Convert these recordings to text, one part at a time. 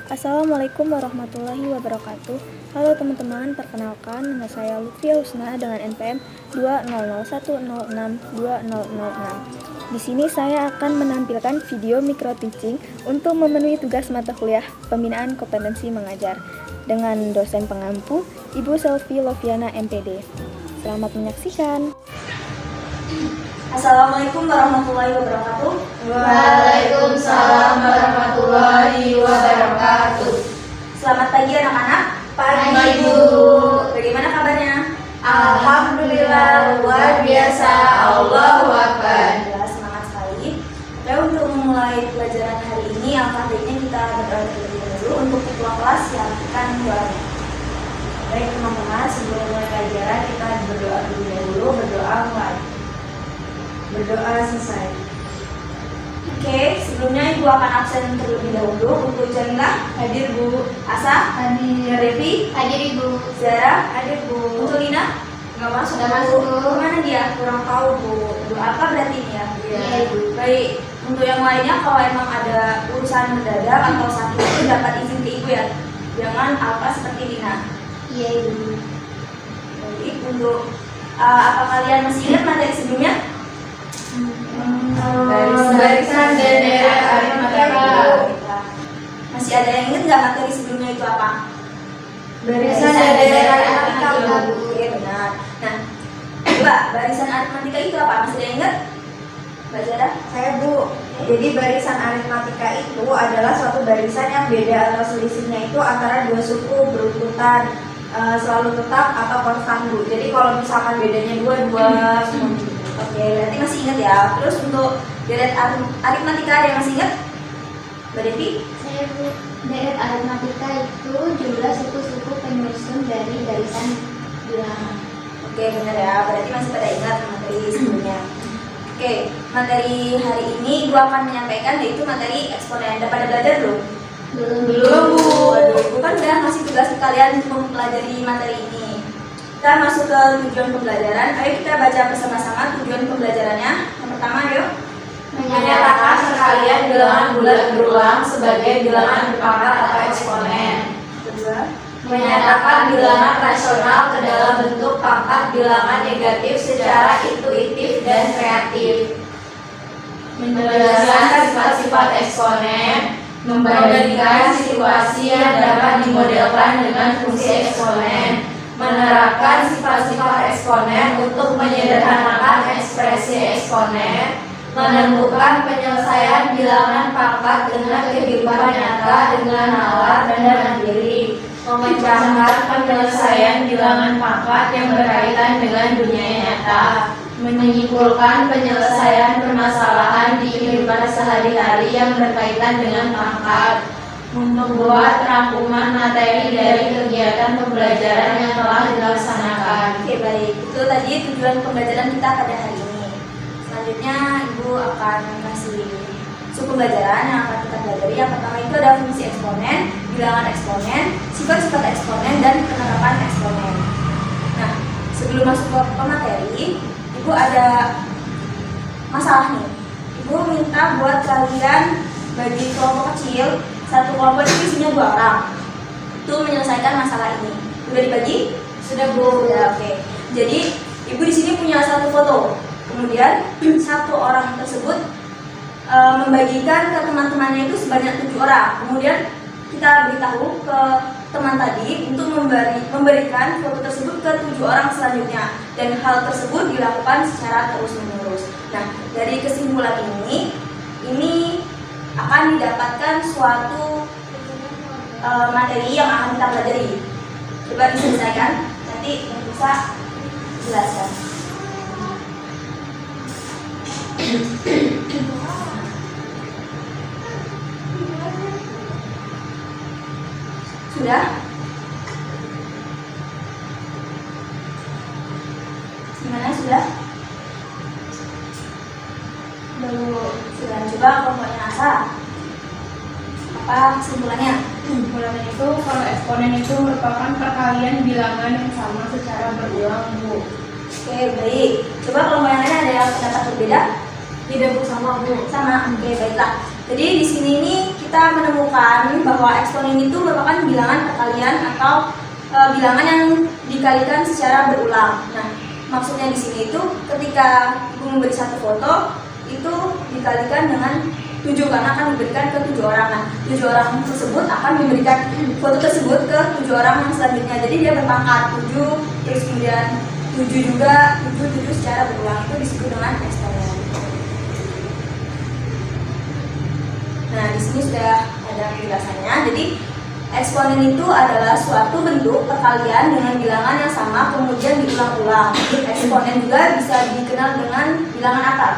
Assalamualaikum warahmatullahi wabarakatuh. Halo teman-teman, perkenalkan nama saya Lutfia Husna dengan NPM 20010620006. Di sini saya akan menampilkan video micro teaching untuk memenuhi tugas mata kuliah pembinaan kompetensi mengajar dengan dosen pengampu Ibu Selvi Loviana MPD. Selamat menyaksikan. Assalamualaikum warahmatullahi wabarakatuh. Waalaikumsalam warahmatullahi wabarakatuh. Selamat pagi anak-anak. Pagi, Bu. Bagaimana kabarnya? Alhamdulillah, luar biasa. Allahu Akbar. Ya, semangat sekali. Oke, untuk memulai pelajaran hari ini, alangkah baiknya kita berdoa terlebih dahulu untuk ketua kelas yang akan doanya. Baik teman-teman, sebelum mulai pelajaran kita berdoa terlebih dahulu. Berdoa mulai. Berdoa selesai. Oke, sebelumnya Ibu akan absen terlebih dahulu. Untuk Jamila, Hadir, Bu. Asa, Hadir. Revi, Hadir, Ibu. Zara, Hadir, Bu. untuk Lina, nggak masuk. Nggak masuk, Bu. Kemana dia? Kurang tahu, Bu. Untuk apa berarti ini ya? Iya, Ibu. Baik, untuk yang lainnya kalau emang ada urusan mendadak atau sakit itu dapat izin ke Ibu ya. Jangan apa seperti Lina. Iya, Ibu. Baik, untuk apa kalian masih ingat materi sebelumnya? Barisan dan deret aritmatika. Masih ada yang ingat nggak materi sebelumnya itu apa? Barisan dan deret aritmatika, Bu. Oke, benar. Nah, coba barisan aritmatika itu apa? Masih ada yang ingat? Mbak Zara? Saya, Bu. Jadi barisan aritmatika itu adalah suatu barisan yang beda atau selisihnya itu antara dua suku berurutan selalu tetap atau konstan, Bu. Jadi kalau misalkan bedanya dua semua. Oke, berarti masih ingat ya. Terus untuk deret aritmatika ada yang masih ingat? Mbak Devi? Saya, Bu. Deret aritmatika itu jumlah suku-suku penyusun dari barisan bilangan. Oke, benar ya. Berarti masih pada ingat materi sebelumnya. Oke, materi hari ini gua akan menyampaikan yaitu materi eksponen. Udah pada belajar belum? Belum, Bu. Waduh, Ibu kan udah ngasih tugas ke kalian untuk mempelajari materi ini. Kita masuk ke tujuan pembelajaran. Ayo kita baca bersama-sama tujuan pembelajarannya. Yang pertama, yuk. Menyatakan sekalian bilangan bulat berulang sebagai bilangan berpangkat atau eksponen. Kedua, Menyatakan bilangan rasional ke dalam bentuk pangkat bilangan negatif secara intuitif dan kreatif. Menjelaskan sifat-sifat eksponen. Membandingkan situasi yang dapat dimodelkan dengan fungsi eksponen. Menerapkan sifat-sifat eksponen untuk menyederhanakan ekspresi eksponen. Menentukan penyelesaian bilangan pangkat dengan kehidupan nyata dengan nalar dan mandiri. Memecahkan penyelesaian bilangan pangkat yang berkaitan dengan dunia nyata. Menyimpulkan penyelesaian permasalahan di kehidupan sehari-hari yang berkaitan dengan pangkat. Membuat rangkuman materi dari kegiatan pembelajaran yang telah dilaksanakan. Oke, baik. Itu tadi tujuan pembelajaran kita pada hari ini. Selanjutnya Ibu akan kasih sub pembelajaran yang akan kita pelajari. Yang pertama itu ada fungsi eksponen, bilangan eksponen, sifat-sifat eksponen, dan penerapan eksponen. Nah, sebelum masuk ke materi, Ibu ada masalah nih. Ibu minta buat kalian bagi kelompok kecil. Satu kelompok itu isinya 2 orang. Itu menyelesaikan masalah ini. Udah dibagi? Sudah, Bu. Sudah, oke. Jadi Ibu di sini punya satu foto. Kemudian satu orang tersebut membagikan ke teman-temannya itu sebanyak 7 orang. Kemudian kita beritahu ke teman tadi untuk memberikan foto tersebut ke 7 orang selanjutnya. Dan hal tersebut dilakukan secara terus-menerus. Nah, dari kesimpulan ini akan didapatkan suatu materi yang akan kita pelajari. Coba diselesaikan, nanti yang bisa jelaskan. Sudah? Gimana, sudah? Belum. Sudah. Coba kelompoknya Asa. Apa kesimpulannya? Kesimpulannya itu kalau eksponen itu merupakan perkalian bilangan yang sama secara berulang, Bu. Oke, baik. Coba kelompok yang lain ada yang pendapat berbeda? Tidak, Bu, sama, Bu. Sama. Oke, baiklah. Jadi di sini ini kita menemukan bahwa eksponen itu merupakan bilangan perkalian atau bilangan yang dikalikan secara berulang. Nah, maksudnya di sini itu ketika ibu memberi satu foto itu dikalikan dengan 7 karena akan diberikan ke 7 orang. Nah, 7 orang tersebut akan memberikan foto tersebut ke 7 orang yang selanjutnya. Jadi dia berpangkat 7, terus kemudian 7 juga, 7 secara berulang, itu disebut dengan eksponen. Nah, di sini sudah ada penjelasannya. Jadi eksponen itu adalah suatu bentuk perkalian dengan bilangan yang sama kemudian diulang-ulang. Eksponen juga bisa dikenal dengan bilangan apa?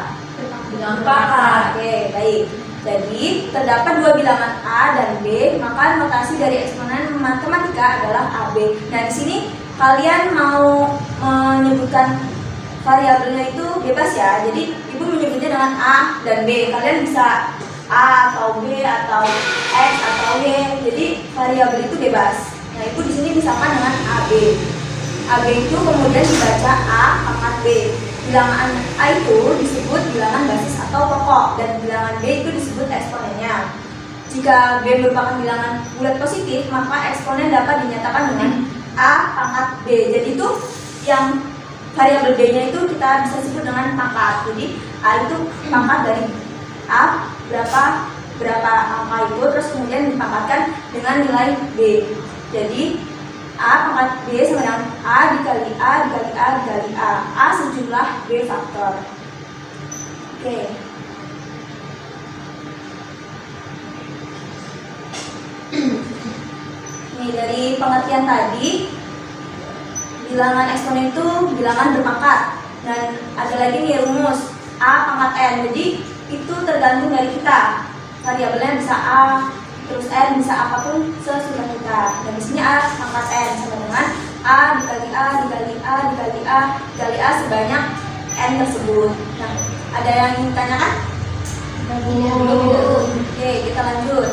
Bilangan pangkat. Oke, baik. Jadi terdapat 2 bilangan A dan B, maka notasi dari eksponen matematika adalah AB. Nah, di sini kalian mau menyebutkan variabelnya itu bebas ya. Jadi ibu menyebutnya dengan A dan B. Kalian bisa A atau B atau X atau Y. Jadi variabel itu bebas. Nah, ibu di sini disamakan dengan AB. AB itu kemudian dibaca A pangkat B. Bilangan A itu disebut bilangan basis atau pokok dan bilangan B itu disebut eksponennya. Jika B merupakan bilangan bulat positif, maka eksponen dapat dinyatakan dengan A pangkat B. Jadi itu yang variabel B-nya itu kita bisa sebut dengan pangkat. Jadi A itu pangkat dari A berapa angka itu, terus kemudian dipangkatkan dengan nilai B. Jadi A pangkat B sama dengan A dikali A dikali A dikali A. A sejumlah B faktor. Oke. Nih, dari pengertian tadi, bilangan eksponen itu bilangan berpangkat. Dan ada lagi nih rumus A pangkat N. Jadi itu tergantung dari kita. Variabelnya bisa A, terus N bisa apapun sesuka kita. Dan di sini A pangkat N sama dengan A dikali A dikali A dikali A dikali A sebanyak N tersebut. Nah, ada yang ingin ditanyakan? Oke, kita lanjut.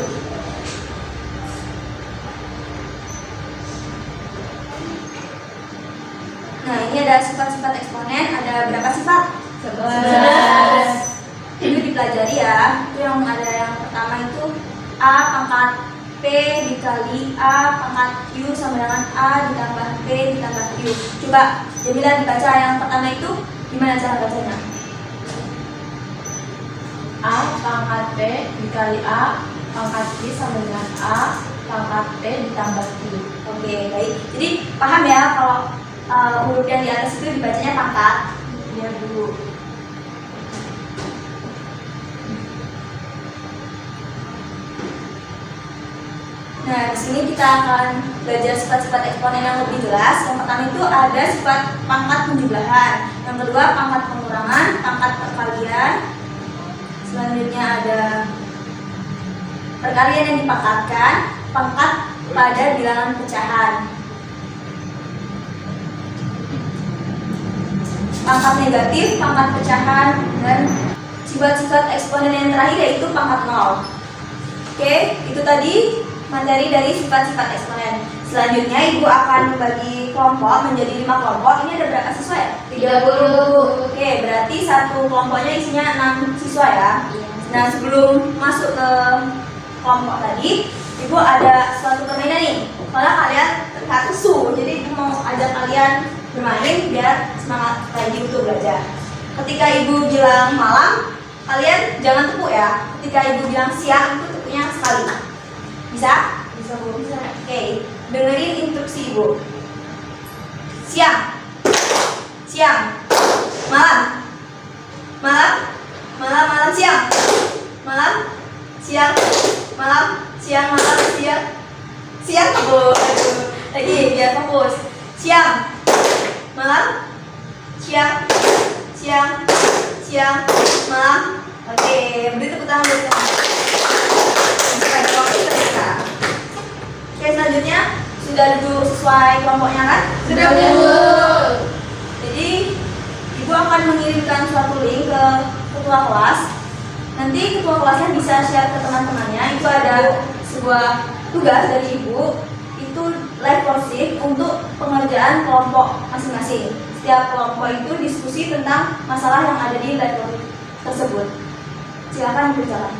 Nah, ini ada sifat-sifat eksponen. Ada berapa sifat? 11. Itu dipelajari ya. Itu yang ada yang pertama itu A pangkat P dikali A pangkat Q sama dengan A ditambah P ditambah Q. Coba Jamila dibaca yang pertama itu, gimana cara bacanya? A pangkat P dikali A pangkat Q sama dengan A pangkat P ditambah Q. Oke, baik. Jadi paham ya kalau huruf yang di atas itu dibacanya pangkat. Iya Bu. Nah, di sini kita akan belajar sifat-sifat eksponen yang lebih jelas. Yang pertama itu ada sifat pangkat penjumlahan. Yang kedua pangkat pengurangan, pangkat perkalian. Selanjutnya ada perkalian yang dipangkatkan, pangkat pada bilangan pecahan. Pangkat negatif, pangkat pecahan, dan sifat-sifat eksponen yang terakhir yaitu pangkat nol. Oke, itu tadi materi dari sifat-sifat eksponen. Selanjutnya ibu akan membagi kelompok menjadi 5 kelompok. Ini ada berapa siswa ya? 30. Oke, berarti satu kelompoknya isinya 6 siswa ya. Nah, sebelum masuk ke kelompok tadi, ibu ada suatu permainan nih. Kalau kalian terlihat lesu, jadi ibu mau ajak kalian bermain biar semangat lagi untuk belajar. Ketika ibu bilang malam, kalian jangan tepuk ya. Ketika ibu bilang siang, itu tepuknya sekali. Bisa? Bisa Bu. Bisa. Oke, dengerin instruksi ibu. Siang, siang, malam, malam, malam, malam, siang, malam, siang, malam, siang, malam, siang, siang. Aduh, lagi biar fokus. Siang, malam, siang, siang, siang, malam. Oke, beri tepuk tangan dulu. Oke, selanjutnya sudah duduk sesuai kelompoknya kan? Sudah Bu. Jadi ibu akan mengirimkan suatu link ke ketua kelas. Nanti ketua kelasnya bisa share ke teman-temannya. Itu ada sebuah tugas dari ibu. Itu live course untuk pengerjaan kelompok masing-masing. Setiap kelompok itu diskusi tentang masalah yang ada di live course tersebut. Silakan berjalan.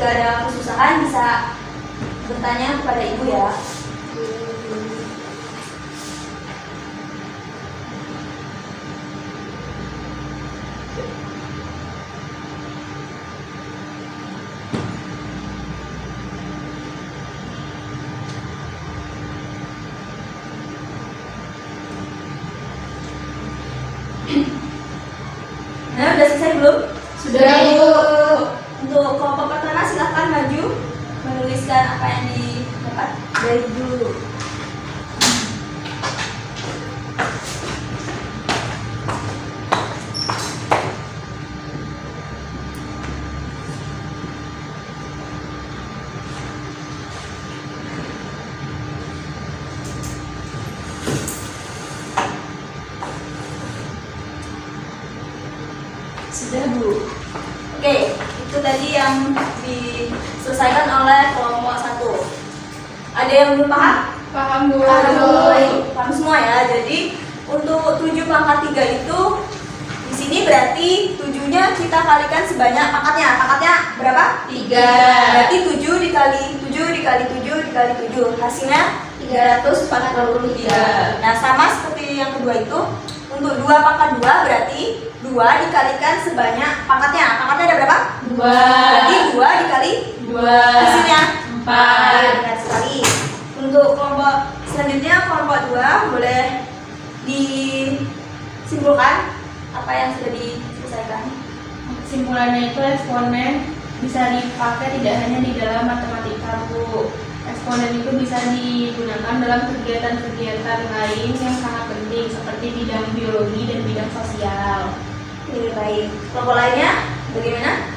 Jika ada kesusahan bisa bertanya kepada Ibu ya. Nah, udah selesai belum? Sudah, Ibu. Untuk kelompok pertama silahkan maju menuliskan apa yang didapat dari dulu. Sudah, Bu. Oke, itu tadi yang diselesaikan oleh kelompok 1. Ada yang belum paham? Paham, Bu. Paham semua ya. Jadi untuk 7 pangkat 3 itu di sini berarti 7-nya kita kalikan sebanyak pangkatnya. Pangkatnya berapa? 3. Berarti 7 dikali 7 dikali 7 dikali 7. Hasilnya 343. Nah, sama seperti yang kedua itu, untuk 2 pangkat 2 berarti 2 dikalikan sebanyak pangkatnya. Pangkatnya ada berapa? 2. Berarti 2 dikali 2. hasilnya 4. benar sekali. Untuk kelompok selanjutnya, kelompok 2 boleh disimpulkan apa yang sudah diselesaikan. Kesimpulannya itu eksponen bisa dipakai tidak hanya di dalam matematika, Bu. Eksponen itu bisa digunakan dalam kegiatan-kegiatan lain yang sangat penting seperti bidang biologi dan bidang sosial. Oke, baik. Kelompok lainnya bagaimana?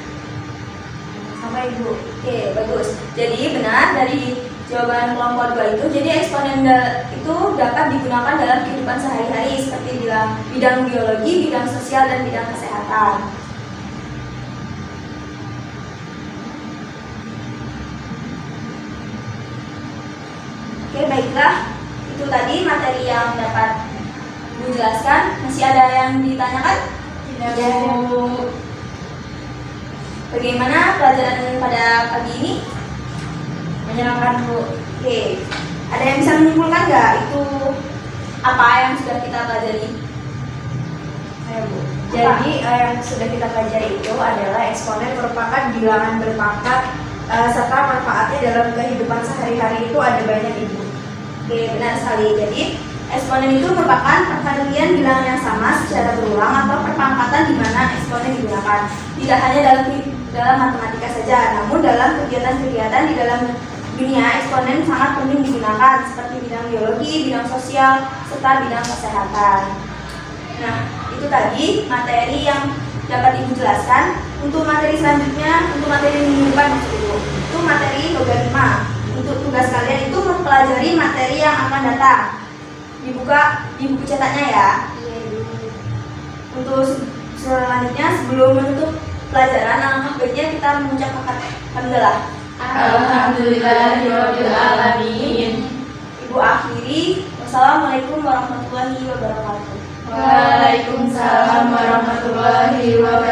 Sama Ibu. Oke, bagus. Jadi benar dari jawaban kelompok 2 itu, jadi eksponen itu dapat digunakan dalam kehidupan sehari-hari seperti dalam bidang biologi, bidang sosial, dan bidang kesehatan. Oke, baiklah. Itu tadi materi yang dapat Bu jelaskan. Masih ada yang ditanyakan? Tidak, Bu. Bagaimana pelajaran pada pagi ini? Menyenangkan, Bu. Oke, ada yang bisa menyimpulkan nggak itu apa yang sudah kita pelajari? Ayo, Bu. Jadi yang sudah kita pelajari itu adalah eksponen merupakan bilangan berpangkat serta manfaatnya dalam kehidupan sehari-hari itu ada banyak, Ibu. Oke, benar sekali. Jadi eksponen itu merupakan perkalian bilangan yang sama secara berulang atau perpangkatan di mana eksponen digunakan. Tidak hanya dalam matematika saja, namun dalam kegiatan-kegiatan di dalam dunia eksponen sangat penting digunakan seperti bidang biologi, bidang sosial, serta bidang kesehatan. Nah, itu tadi materi yang dapat Ibu jelaskan. Untuk materi selanjutnya, untuk materi minggu depan itu materi logaritma. Untuk tugas kalian itu mempelajari materi yang akan datang. Dibuka di buku cetaknya ya. Untuk selanjutnya, sebelum menutup pelajaran, alangkah baiknya kita mengucapkan alhamdulillah. Alhamdulillahirabbil alamin. Ibu akhiri. Wassalamualaikum warahmatullahi wabarakatuh. Waalaikumsalam warahmatullahi wabarakatuh.